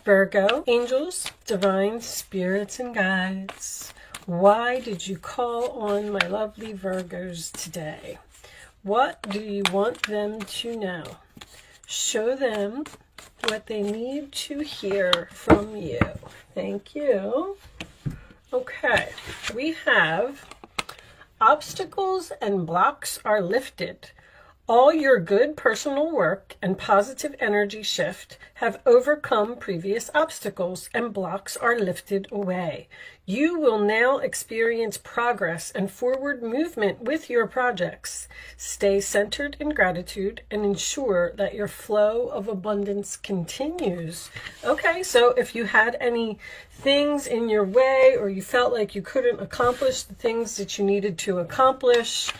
Virgo, angels, divine spirits and guides, why did you call on my lovely Virgos today? What do you want them to know? Show them what they need to hear from you. Thank you. Okay, we have obstacles and blocks are lifted. All your good personal work and positive energy shift have overcome previous obstacles and blocks are lifted away. You will now experience progress and forward movement with your projects. Stay centered in gratitude and ensure that your flow of abundance continues. Okay, so if you had any things in your way or you felt like you couldn't accomplish the things that you needed to accomplish,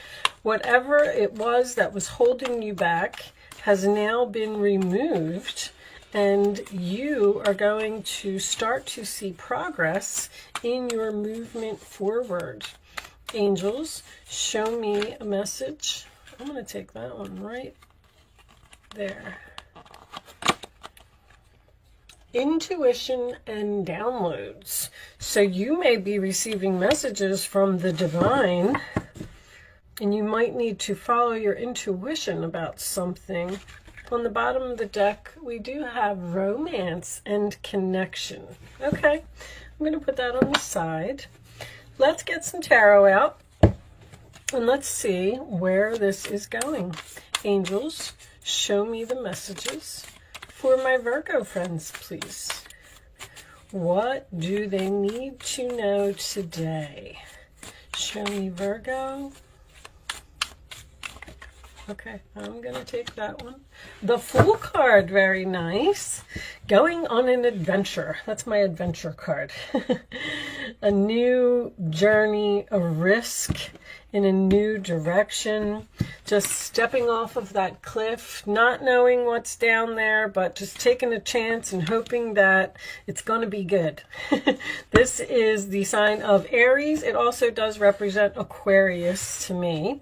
whatever it was that was holding you back has now been removed, and you are going to start to see progress in your movement forward. Angels, show me a message. I'm going to take that one right there. Intuition and downloads. So you may be receiving messages from the divine, and you might need to follow your intuition about something. On the bottom of the deck, we do have romance and connection. Okay, I'm going to put that on the side. Let's get some tarot out, and let's see where this is going. Angels, show me the messages for my Virgo friends, please. What do they need to know today? Show me Virgo. Okay, I'm going to take that one. The Fool card, very nice. Going on an adventure. That's my adventure card. A new journey, a risk in a new direction. Just stepping off of that cliff, not knowing what's down there, but just taking a chance and hoping that it's going to be good. This is the sign of Aries. It also does represent Aquarius to me.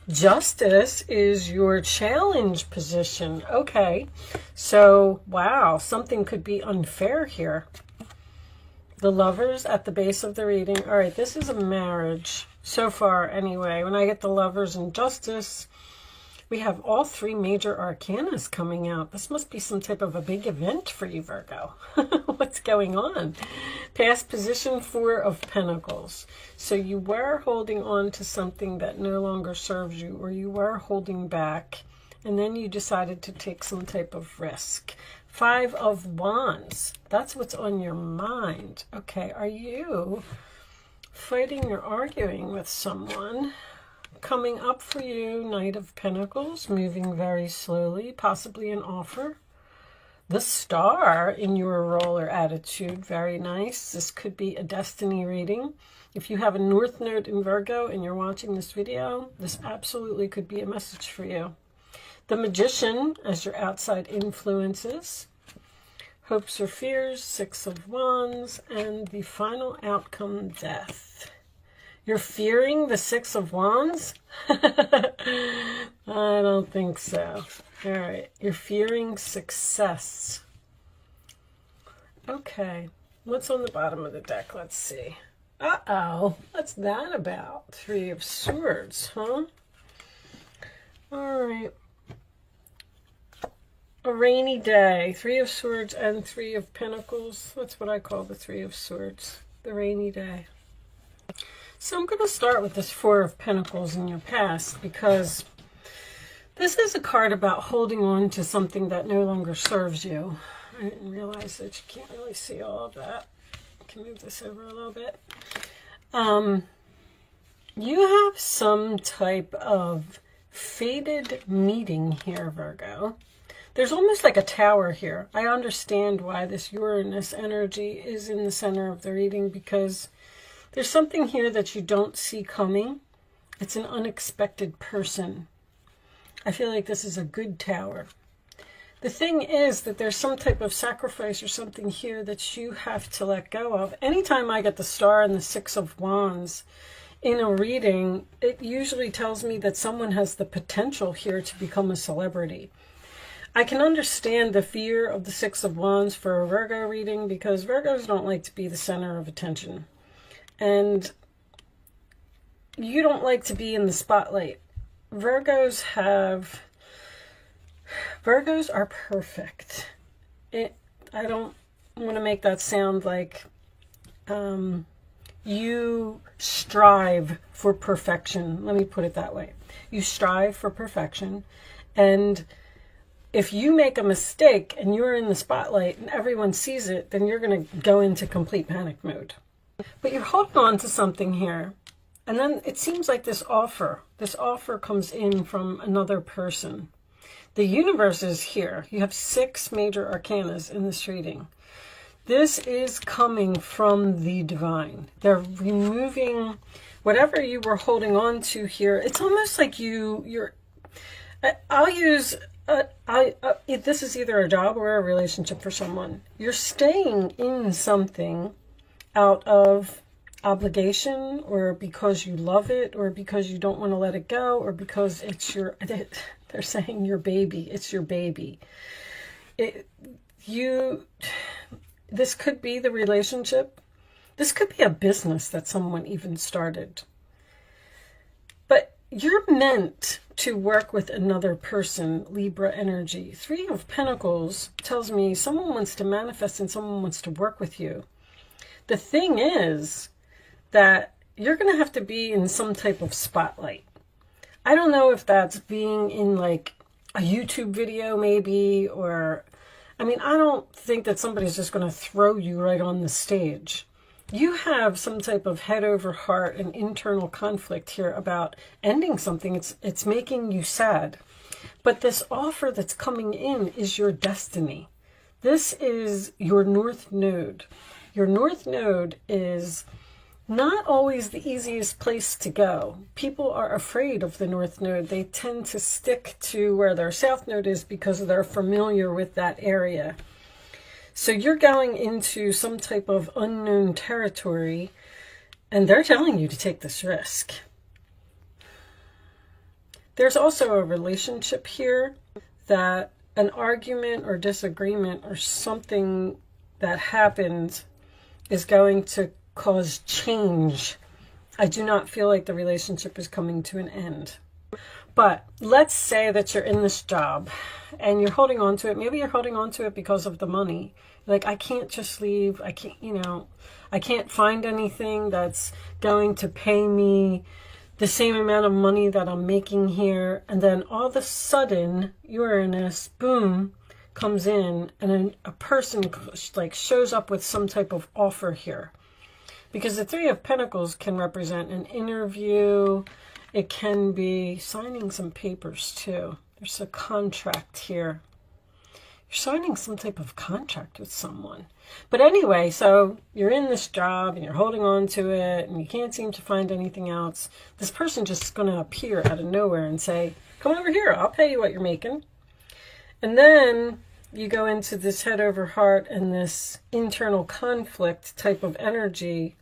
Justice is your challenge position. Okay, so wow, something could be unfair here. The Lovers at the base of the reading. All right, this is a marriage so far anyway. When I get the Lovers and Justice, we have all three major arcanas coming out. This must be some type of a big event for you, Virgo. What's going on? Past position, Four of Pentacles. So you were holding on to something that no longer serves you, or you were holding back, and then you decided to take some type of risk. Five of Wands. That's what's on your mind. Okay, are you fighting or arguing with someone? Coming up for you, Knight of Pentacles, moving very slowly, possibly an offer. The Star in your role or attitude, very nice. This could be a destiny reading. If you have a North Node in Virgo and you're watching this video, this absolutely could be a message for you. The Magician as your outside influences. Hopes or fears, Six of Wands, and the final outcome, Death. You're fearing the Six of Wands? I don't think so. All right. You're fearing success. Okay. What's on the bottom of the deck? Let's see. Uh-oh. What's that about? Three of Swords, huh? All right. A rainy day. Three of Swords and Three of Pentacles. That's what I call the Three of Swords. The rainy day. So I'm going to start with this Four of Pentacles in your past, because this is a card about holding on to something that no longer serves you. I didn't realize that you can't really see all of that. I can move this over a little bit. You have some type of fated meeting here, Virgo. There's almost like a tower here. I understand why this Uranus energy is in the center of the reading, because there's something here that you don't see coming. It's an unexpected person. I feel like this is a good tower. The thing is that there's some type of sacrifice or something here that you have to let go of. Anytime I get the Star and the Six of Wands in a reading, it usually tells me that someone has the potential here to become a celebrity. I can understand the fear of the Six of Wands for a Virgo reading, because Virgos don't like to be the center of attention. And you don't like to be in the spotlight. Virgos are perfect. I don't want to make that sound like you strive for perfection. Let me put it that way. You strive for perfection, and if you make a mistake and you're in the spotlight and everyone sees it, then you're going to go into complete panic mode. But you're holding on to something here, and then it seems like this offer comes in from another person. The universe is here. You have 6 major arcanas in this reading. This is coming from the divine. They're removing whatever you were holding on to here. It's almost like this is either a job or a relationship for someone. You're staying in something out of obligation, or because you love it, or because you don't want to let it go, or because it's they're saying your baby. It's your baby. This could be the relationship. This could be a business that someone even started. But you're meant to work with another person, Libra energy. 3 of Pentacles tells me someone wants to manifest and someone wants to work with you. The thing is that you're going to have to be in some type of spotlight. I don't know if that's being in like a YouTube video maybe, or, I mean, I don't think that somebody's just going to throw you right on the stage. You have some type of head over heart and internal conflict here about ending something. It's making you sad. But this offer that's coming in is your destiny. This is your North Node. Your North Node is not always the easiest place to go. People are afraid of the North Node. They tend to stick to where their South Node is because they're familiar with that area. So you're going into some type of unknown territory, and they're telling you to take this risk. There's also a relationship here that an argument or disagreement or something that happened is going to cause change. I do not feel like the relationship is coming to an end. But let's say that you're in this job and you're holding on to it. Maybe you're holding on to it because of the money. Like, I can't just leave. I can't, I can't find anything that's going to pay me the same amount of money that I'm making here. And then all of a sudden, Uranus, boom, comes in, and then a person like shows up with some type of offer here. Because the 3 of Pentacles can represent an interview. It can be signing some papers too. There's a contract here. You're signing some type of contract with someone. But anyway, so you're in this job and you're holding on to it and you can't seem to find anything else. This person just is going to appear out of nowhere and say, come over here, I'll pay you what you're making. And then you go into this head over heart and this internal conflict type of energy.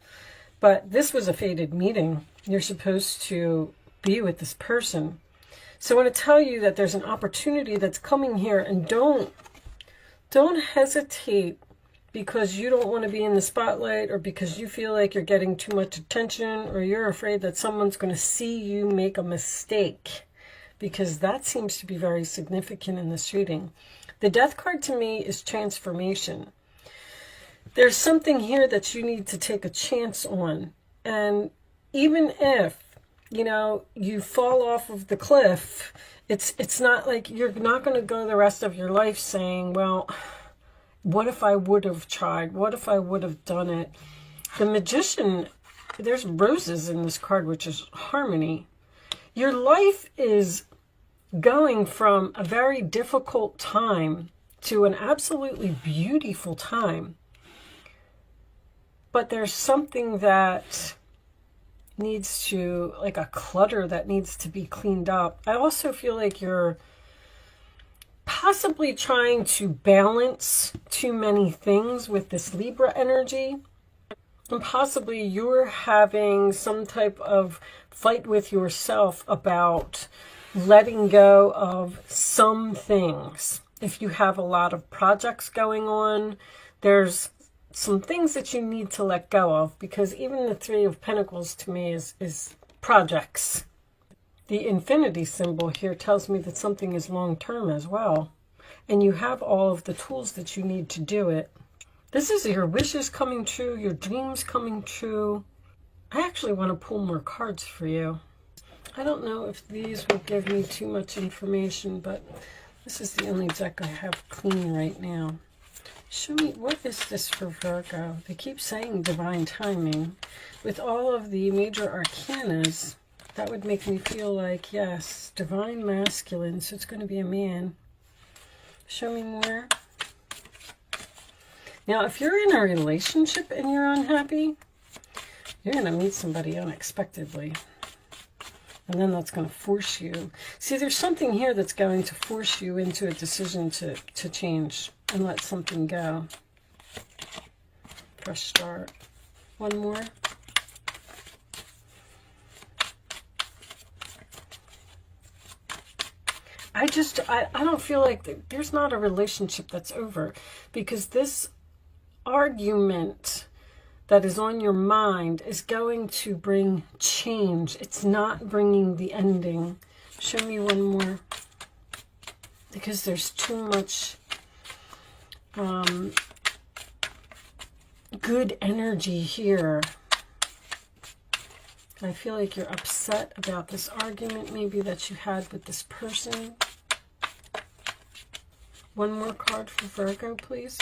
But this was a fated meeting. You're supposed to be with this person. So I want to tell you that there's an opportunity that's coming here, and don't hesitate because you don't want to be in the spotlight, or because you feel like you're getting too much attention, or you're afraid that someone's going to see you make a mistake, because that seems to be very significant in this reading. The Death card to me is transformation. There's something here that you need to take a chance on. And even if, you fall off of the cliff, it's not like you're not going to go the rest of your life saying, well, what if I would have tried? What if I would have done it? The Magician, there's roses in this card, which is harmony. Your life is going from a very difficult time to an absolutely beautiful time. But there's something that needs to, like a clutter that needs to be cleaned up. I also feel like you're possibly trying to balance too many things with this Libra energy. And possibly you're having some type of fight with yourself about letting go of some things. if you have a lot of projects going on, there's some things that you need to let go of, because even the Three of Pentacles to me is projects. The infinity symbol here tells me that something is long-term as well. And you have all of the tools that you need to do it. This is your wishes coming true, your dreams coming true. I actually want to pull more cards for you. I don't know if these will give me too much information, but this is the only deck I have clean right now. Show me, what is this for Virgo? They keep saying divine timing. With all of the major arcanas, that would make me feel like, yes, divine masculine, so it's going to be a man. Show me more. Now, if you're in a relationship and you're unhappy, you're going to meet somebody unexpectedly. And then that's going to force you. See, there's something here that's going to force you into a decision to change and let something go. Fresh start. One more. I don't feel like there's not a relationship that's over, because this argument that is on your mind is going to bring change. It's not bringing the ending. Show me one more, because there's too much good energy here. I feel like you're upset about this argument maybe that you had with this person. One more card for Virgo, please.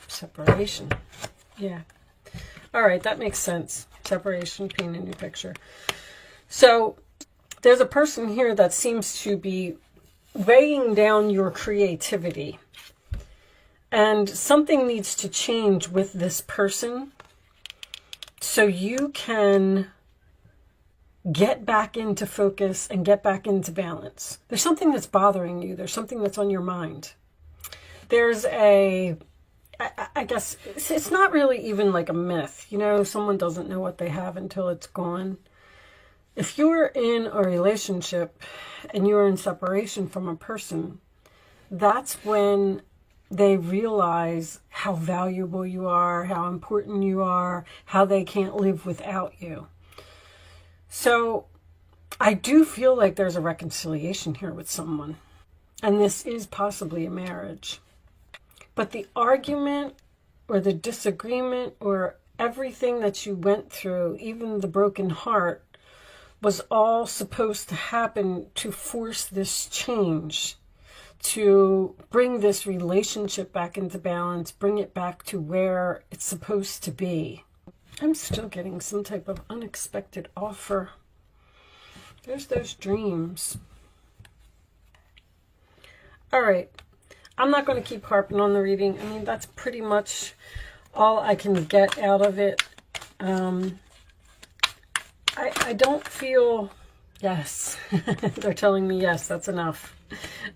Separation. Yeah. All right, that makes sense. Separation, paint a new picture. So there's a person here that seems to be weighing down your creativity. And something needs to change with this person so you can get back into focus and get back into balance. There's something that's bothering you. There's something that's on your mind. There's I guess it's not really even like a myth. You know, someone doesn't know what they have until it's gone. If you're in a relationship and you're in separation from a person, that's when they realize how valuable you are, how important you are, how they can't live without you. So I do feel like there's a reconciliation here with someone. And this is possibly a marriage. But the argument or the disagreement or everything that you went through, even the broken heart, was all supposed to happen to force this change, to bring this relationship back into balance, bring it back to where it's supposed to be. I'm still getting some type of unexpected offer. There's those dreams. All right. I'm not going to keep harping on the reading. I mean, that's pretty much all I can get out of it. I don't feel... Yes. They're telling me yes, that's enough.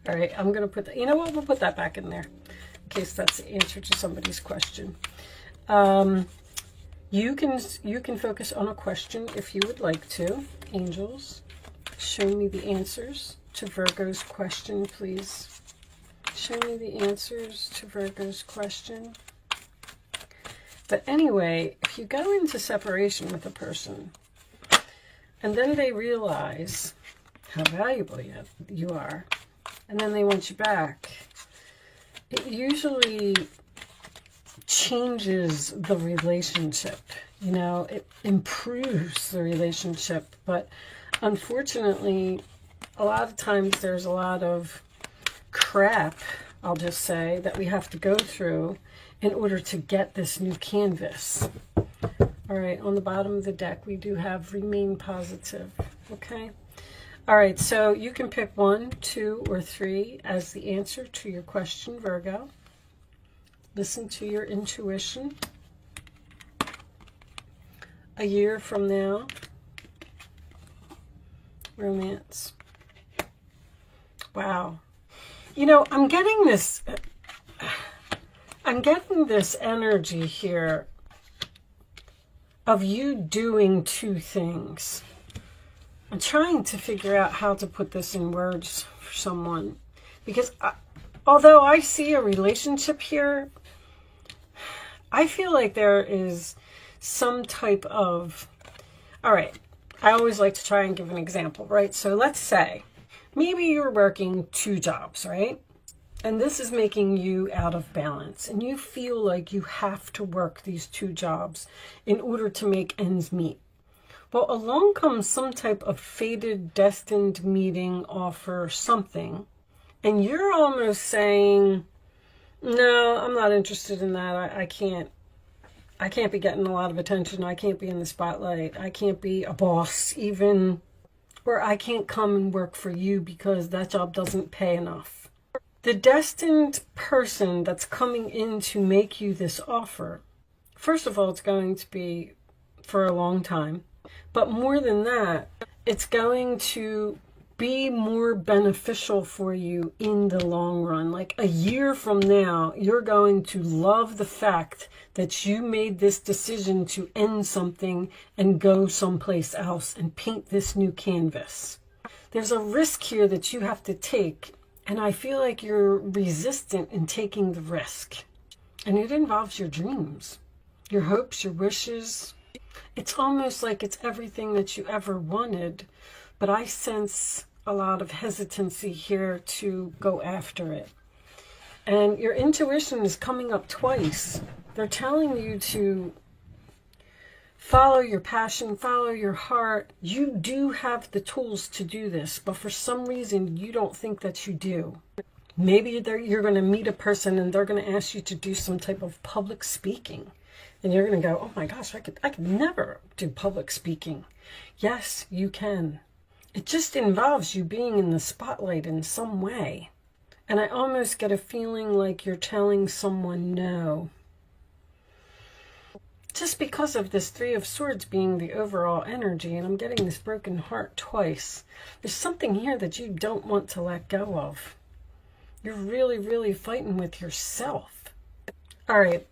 All right, I'm going to put that... You know what? We'll put that back in there in case that's the answer to somebody's question. You can focus on a question if you would like to. Angels, show me the answers to Virgo's question, please. Show me the answers to Virgo's question. But anyway, if you go into separation with a person and then they realize how valuable you are, and then they want you back, it usually changes the relationship. You know, it improves the relationship. But unfortunately, a lot of times there's a lot of crap, I'll just say, that we have to go through in order to get this new canvas. All right, on the bottom of the deck, we do have remain positive, okay? All right, so you can pick 1, 2, or 3 as the answer to your question, Virgo. Listen to your intuition. A year from now, romance. Wow. You know, I'm getting this energy here of you doing 2 things. I'm trying to figure out how to put this in words for someone, because although I see a relationship here, I feel like there is some type of, all right, I always like to try and give an example, right? So let's say maybe you're working 2 jobs, right? And this is making you out of balance, and you feel like you have to work these 2 jobs in order to make ends meet. Well, along comes some type of fated, destined meeting, offer, something, and you're almost saying, no, I'm not interested in that. I can't be getting a lot of attention. I can't be in the spotlight. I can't be a boss even, or I can't come and work for you because that job doesn't pay enough. The destined person that's coming in to make you this offer, first of all, it's going to be for a long time. But more than that, it's going to be more beneficial for you in the long run. Like a year from now, you're going to love the fact that you made this decision to end something and go someplace else and paint this new canvas. There's a risk here that you have to take, and I feel like you're resistant in taking the risk. And it involves your dreams, your hopes, your wishes. It's almost like it's everything that you ever wanted, but I sense a lot of hesitancy here to go after it. And your intuition is coming up twice. They're telling you to follow your passion, follow your heart. You do have the tools to do this, but for some reason you don't think that you do. Maybe you're going to meet a person and they're going to ask you to do some type of public speaking. And you're going to go, oh my gosh, I could never do public speaking. Yes, you can. It just involves you being in the spotlight in some way. And I almost get a feeling like you're telling someone no. Just because of this 3 of Swords being the overall energy, and I'm getting this broken heart twice. There's something here that you don't want to let go of. You're really, really fighting with yourself. All right.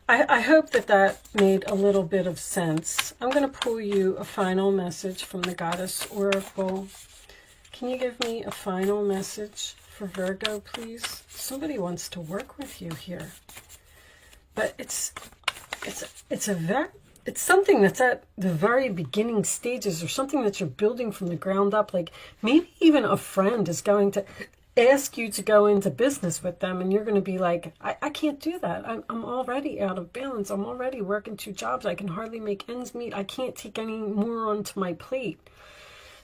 I hope that made a little bit of sense. I'm going to pull you a final message from the Goddess Oracle. Can you give me a final message for Virgo, please? Somebody wants to work with you here. But it's something that's at the very beginning stages, or something that you're building from the ground up. Like maybe even a friend is going to ask you to go into business with them, and you're going to be like, I can't do that. I'm already out of balance. I'm already working 2 jobs. I can hardly make ends meet. I can't take any more onto my plate.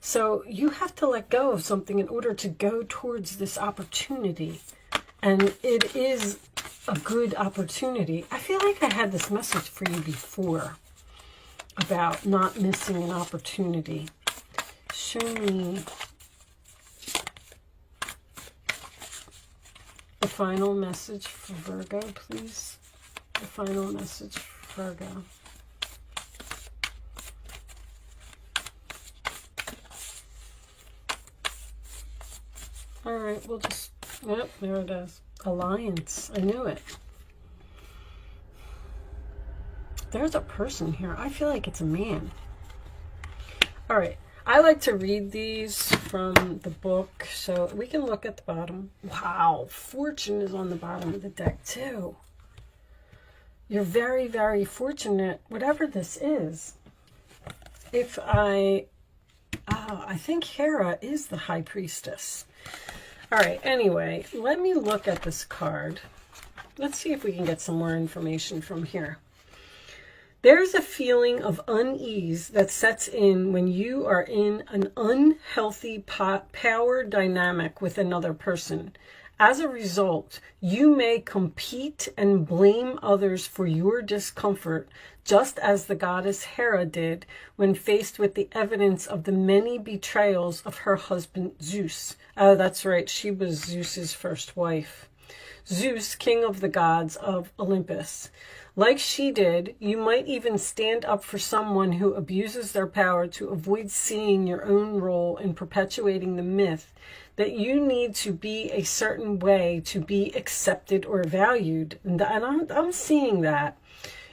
So you have to let go of something in order to go towards this opportunity. And it is a good opportunity. I feel like I had this message for you before about not missing an opportunity. Show me the final message for Virgo, please. The final message for Virgo. All right, we'll just, yep, there it is. Alliance. I knew it. There's a person here. I feel like it's a man. All right. I like to read these from the book, so we can look at the bottom. Wow, Fortune is on the bottom of the deck too. You're very, very fortunate, whatever this is. If I think Hera is the High Priestess. All right, anyway, let me look at this card. Let's see if we can get some more information from here. There's a feeling of unease that sets in when you are in an unhealthy power dynamic with another person. As a result, you may compete and blame others for your discomfort, just as the goddess Hera did when faced with the evidence of the many betrayals of her husband Zeus. Oh, that's right, she was Zeus's first wife. Zeus, king of the gods of Olympus. Like she did, you might even stand up for someone who abuses their power to avoid seeing your own role in perpetuating the myth that you need to be a certain way to be accepted or valued. And I'm seeing that.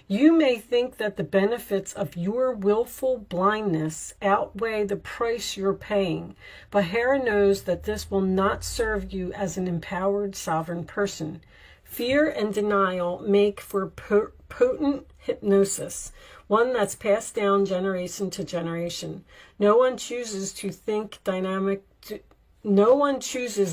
You may think that the benefits of your willful blindness outweigh the price you're paying, but Hera knows that this will not serve you as an empowered sovereign person. Fear and denial make for potent hypnosis, one that's passed down generation to generation. No one chooses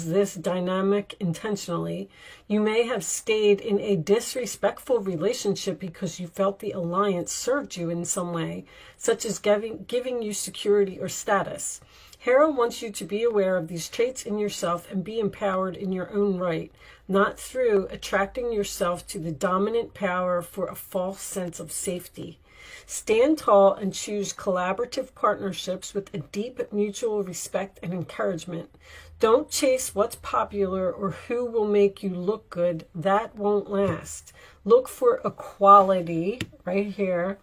this dynamic intentionally. You may have stayed in a disrespectful relationship because you felt the alliance served you in some way, such as giving you security or status. Hera wants you to be aware of these traits in yourself and be empowered in your own right, not through attracting yourself to the dominant power for a false sense of safety. Stand tall and choose collaborative partnerships with a deep mutual respect and encouragement. Don't chase what's popular or who will make you look good. That won't last. Look for equality right here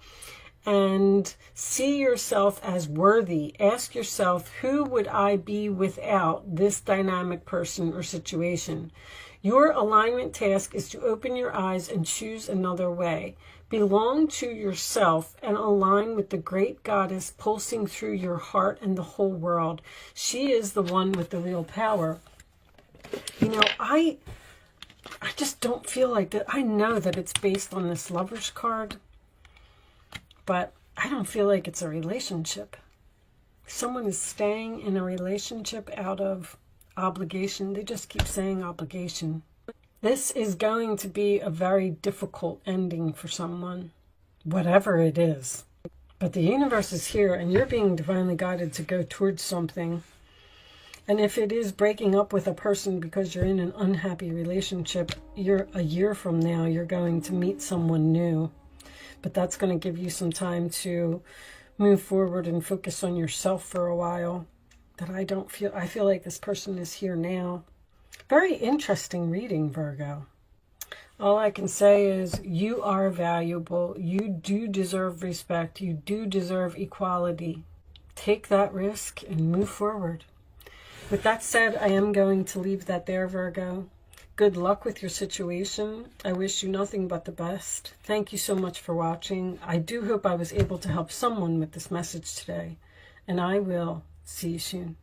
and see yourself as worthy. Ask yourself, who would I be without this dynamic person or situation? Your alignment task is to open your eyes and choose another way. Belong to yourself and align with the great goddess pulsing through your heart and the whole world. She is the one with the real power. You know, I just don't feel like that. I know that it's based on this Lover's card, but I don't feel like it's a relationship. Someone is staying in a relationship out of obligation. They just keep saying obligation. This is going to be a very difficult ending for someone, whatever it is. But the universe is here and you're being divinely guided to go towards something. And if it is breaking up with a person because you're in an unhappy relationship, a year from now, you're going to meet someone new. But that's going to give you some time to move forward and focus on yourself for a while. But I feel like this person is here now. Very interesting reading, Virgo. All I can say is you are valuable. You do deserve respect. You do deserve equality. Take that risk and move forward. With that said, I am going to leave that there, Virgo. Good luck with your situation. I wish you nothing but the best. Thank you so much for watching. I do hope I was able to help someone with this message today. And I will see you soon.